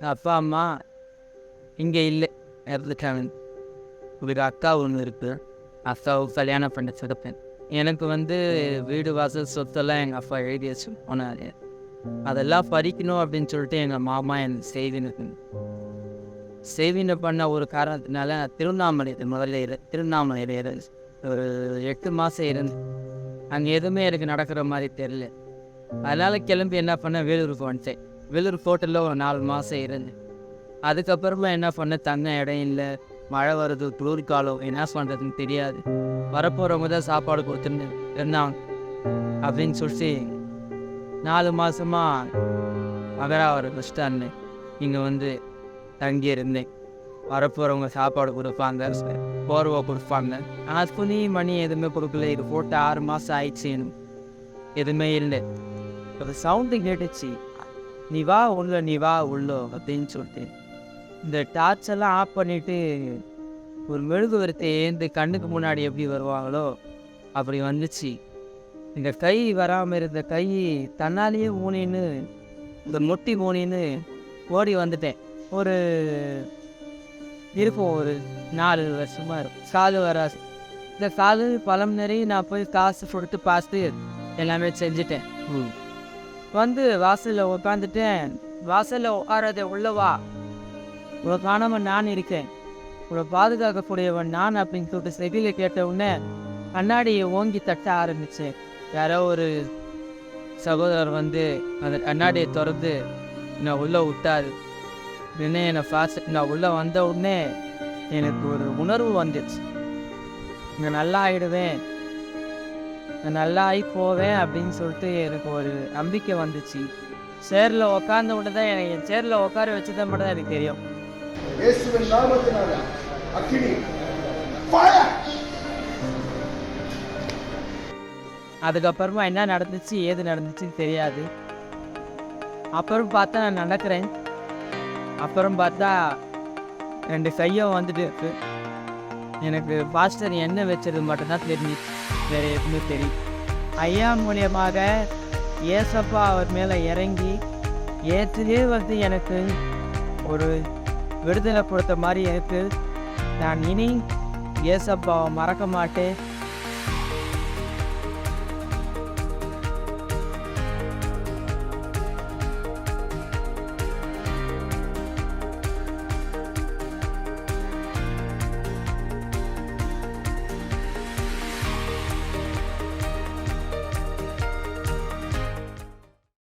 அப்பா அம்மா இங்கே இல்லை, இறந்துட்டாங்க. ஒரு அக்கா ஒன்று இருக்குது. அக்காவுக்கு கல்யாணம் பண்ண சிறப்பேன். எனக்கு வீடு வாசல் சொத்தெல்லாம் எங்கள் அப்பா எழுதி வச்சு போனார். அதெல்லாம் பறிக்கணும் அப்படின்னு சொல்லிட்டு எங்கள் மாமா எனக்கு சேவினை பண்ண ஒரு காரணத்தினால திருவண்ணாமலையில் முதல்ல திருவண்ணாமலையில் ஒரு 8 மாதம் இருந்து அங்கே எதுவுமே எனக்கு நடக்கிற மாதிரி தெரியல. அதனால் கிளம்பி என்ன பண்ணேன், வேலூருக்கு வந்துட்டேன். வேலூர் ஹோட்டலில் ஒரு 4 மாதம் இருந்து அதுக்கப்புறமா என்ன பண்ணேன், தங்க இடம் இல்லை, மழை வருது, குளிர் காலம், என்ன பண்ணுறதுன்னு தெரியாது. வரப்போகிறவங்க தான் சாப்பாடு கொடுத்துன்னு இருந்தாங்க அப்படின்னு சொல்லிட்டு 4 மாதமாக மகராவரம் பஸ் ஸ்டாண்டு இங்கே தங்கி இருந்தேன். வரப்போகிறவங்க சாப்பாடு கொடுப்பாங்க, போர்வை கொடுப்பாங்க. நான் துணி மணி எதுவுமே கொடுக்கல. இது போட்டு 6 மாதம் ஆயிடுச்சு, எனக்கு எதுவுமே இல்லை. ஒரு சவுண்டு கேட்டுச்சு, நீ வா உள்ள அப்படின்னு சொல்லிட்டு இந்த டார்ச்செல்லாம் ஆஃப் பண்ணிவிட்டு ஒரு மெழுகுவர்த்தி ஏந்து கண்ணுக்கு முன்னாடி எப்படி வருவாங்களோ அப்படி வந்துச்சு. இந்த கை வராமல் இருந்த கை தன்னாலேயே ஊனின்னு இந்த மொட்டி ஊனின்னு ஓடி வந்துட்டேன். ஒரு 4 வருஷமாக இருக்கும். காலு வராது. இந்த காலு பழம் நிறைய நான் போய் காசு கொடுத்து பார்த்து எல்லாமே செஞ்சுட்டேன். வாசலில் உட்காந்துட்டேன். வாசலில் உட்காராத, உள்ளவா, உங்களை காணாமல் நான் இருக்கேன், உங்களை பாதுகாக்கக்கூடியவன் நான் அப்படின்னு சொல்லிட்டு செவியில் கேட்ட உடனே கண்ணாடியை ஓங்கி தட்ட ஆரம்பித்தேன். யாரோ ஒரு சகோதரர் அந்த கண்ணாடியை திறந்து நான் உள்ளே விட்டாரு. உடனே என்னை பார்த்து நான் உள்ளே வந்த உடனே எனக்கு ஒரு உணர்வு வந்துச்சு. நான் நல்லா ஆகிடுவேன், நான் நல்லா ஆகி போவேன் அப்படின்னு சொல்லிட்டு எனக்கு ஒரு நம்பிக்கை வந்துச்சு. சேரில் உட்கார்ந்த உடனே தான் எனக்கு என் சேரில் உட்கார வச்சதை மட்டும் தான் எனக்கு தெரியும். அதுக்கப்புறமா என்ன நடந்துச்சு ஏது நடந்துச்சுன்னு தெரியாது. அப்புறம் பார்த்தா நான் நடக்கிறேன். அப்புறம் பார்த்தா 2 கையும் இருக்கு. எனக்கு பாஸ்டர் என்ன வச்சது மட்டும்தான் தெரிஞ்சிச்சு, வேறு எதுவுமே தெரியும். ஐயா மூலியமாக ஏசப்பா அவர் மேலே இறங்கி ஏற்றுலே எனக்கு ஒரு விடுதலை கொடுத்த மாதிரி எனக்கு. நான் இனி ஏசப்பாவை மறக்க மாட்டேன்.